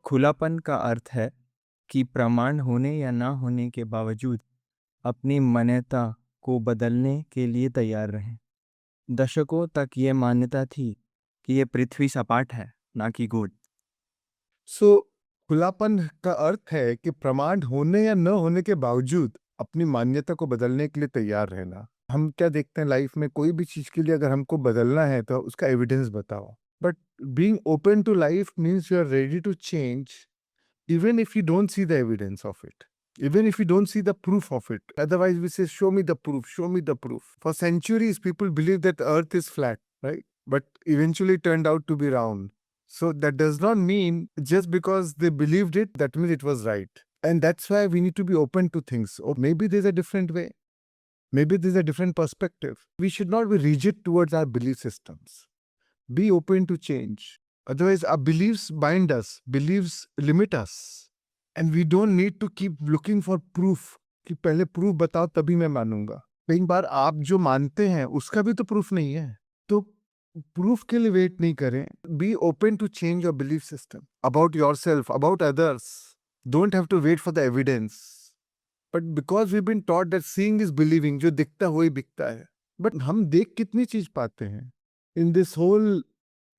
खुलापन का अर्थ है कि प्रमाण होने या ना होने के बावजूद अपनी मान्यता को बदलने के लिए तैयार रहें। दशकों तक ये मान्यता थी कि ये पृथ्वी सपाट है, ना कि गोल। सो खुलापन का अर्थ है कि प्रमाण होने या न होने के बावजूद अपनी मान्यता को बदलने के लिए तैयार रहना। हम क्या देखते हैं लाइफ में, कोई भी चीज के लिए अगर हमको बदलना है तो उसका एविडेंस बताओ। But being open to life means you are ready to change even if you don't see the evidence of it, even if you don't see the proof of it. Otherwise we say, show me the proof, show me the proof. For centuries people believed that earth is flat, right? But eventually it turned out to be round. So that does not mean just because they believed it, that means it was right. And that's why we need to be open to things. Or maybe there's a different way. Maybe there's a different perspective. We should not be rigid towards our belief systems. Be open to change. Otherwise, our beliefs bind us, beliefs limit us. And we don't need to keep looking for proof कि पहले proof बताओ तभी मैं मानूंगा। कई बार आप जो मानते हैं उसका भी तो प्रूफ नहीं है, तो प्रूफ के लिए वेट नहीं करें। Be open to change your belief system about yourself, about others. Don't have to wait for the evidence, but because we been taught that seeing is believing, जो दिखता वही बिकता है। बट हम देख कितनी चीज पाते हैं in this whole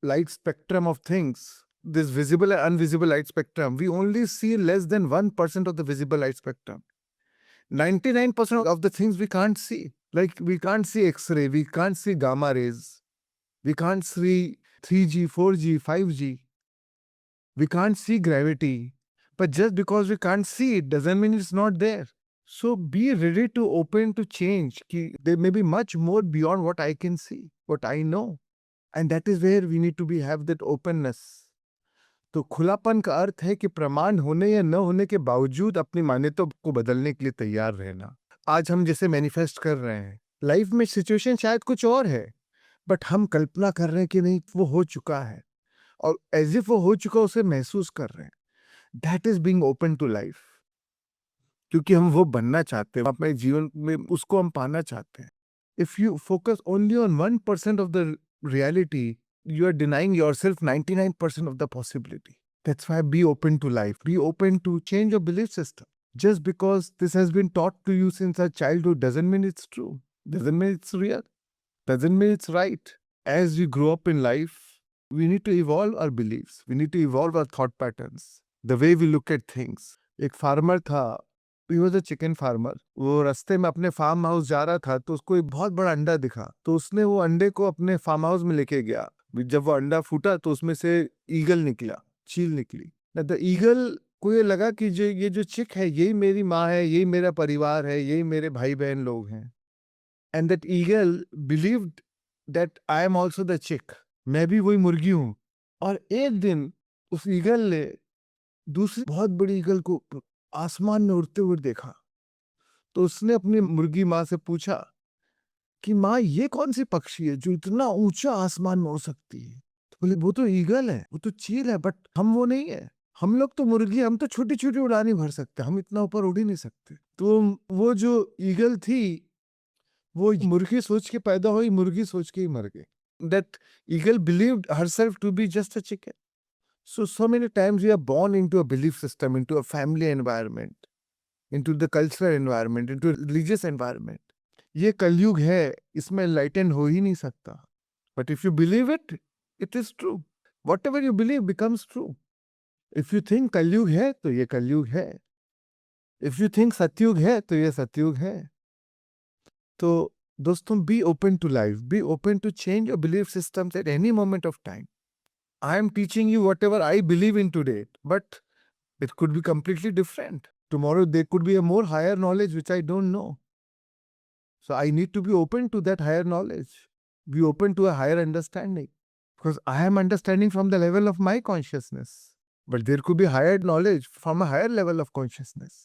light spectrum of things, this visible and invisible light spectrum, we only see less than 1% of the visible light spectrum. 99% of the things we can't see. Like we can't see X-ray, we can't see gamma rays, we can't see 3G, 4G, 5G, we can't see gravity. But just because we can't see it doesn't mean it's not there. So be ready to open to change. There may be much more beyond what I can see, what I know. And that is where we need to have that openness. तो खुलापन का अर्थ है कि प्रमाण होने या न होने के बावजूद अपनी मान्यता को बदलने के लिए तैयार रहना। आज हम जैसे मैनिफेस्ट कर रहे हैं, लाइफ में सिचुएशन शायद कुछ और है, बट हम कल्पना कर रहे हैं कि नहीं वो हो चुका है, और एज इफ वो हो चुका उसे महसूस कर रहे हैं। That is being open to life, क्योंकि हम वो बनना चाहते हैं, अपने जीवन में उसको हम पाना चाहते हैं। If you focus only on 1% of the reality, you are denying yourself 99% of the possibility. That's why be open to life. Be open to change your belief system. Just because this has been taught to you since our childhood doesn't mean it's true. Doesn't mean it's real. Doesn't mean it's right. As we grow up in life, we need to evolve our beliefs. We need to evolve our thought patterns. The way we look at things. एक farmer था, He was a chicken farmer. वो रास्ते में अपने farm house जा रहा था तो उसको एक बहुत बड़ा अंडा दिखा, तो उसने वो अंडे को अपने फार्म हाउस में लेके गया। जब वो अंडा फूटा तो उसमें से ईगल निकला, चील निकली। द ईगल को ये लगा कि ये जो चिक है यही मेरी माँ है, यही मेरा परिवार है, यही मेरे भाई बहन लोग हैं। And that eagle believed that I am also the चिक, मैं भी वही मुर्गी हूँ। और एक दिन उस ईगल ने दूसरी बहुत बड़ी ईगल को आसमान में उड़ते हुए देखा, तो उसने अपनी मुर्गी माँ से पूछा कि माँ ये कौन सी पक्षी है जो इतना ऊंचा आसमान में उड़ सकती है? तो बोले वो तो ईगल है, वो तो चील है, बट हम वो नहीं है। हम लोग तो मुर्गी, हम तो छोटी छोटी उड़ानी भर सकते, हम इतना ऊपर उड़ ही नहीं सकते। तो वो जो ईगल थी वो मुर्गी सोच के पैदा हुई, मुर्गी सोच के ही मर गई। That eagle believed herself to be just a chicken. So many times we are born into a belief system, into a family environment, into the cultural environment, into a religious environment. ये कलयुग है, इसमें enlighten हो ही नहीं सकता। But if you believe it, it is true. Whatever you believe becomes true. If you think कलयुग है, तो ये कलयुग है। If you think सतयुग है, तो ये सतयुग है। तो दोस्तों, be open to life. Be open to change your belief systems at any moment of time. I am teaching you whatever I believe in today, but it could be completely different. Tomorrow there could be a more higher knowledge which I don't know. So I need to be open to that higher knowledge, be open to a higher understanding, because I am understanding from the level of my consciousness, but there could be higher knowledge from a higher level of consciousness.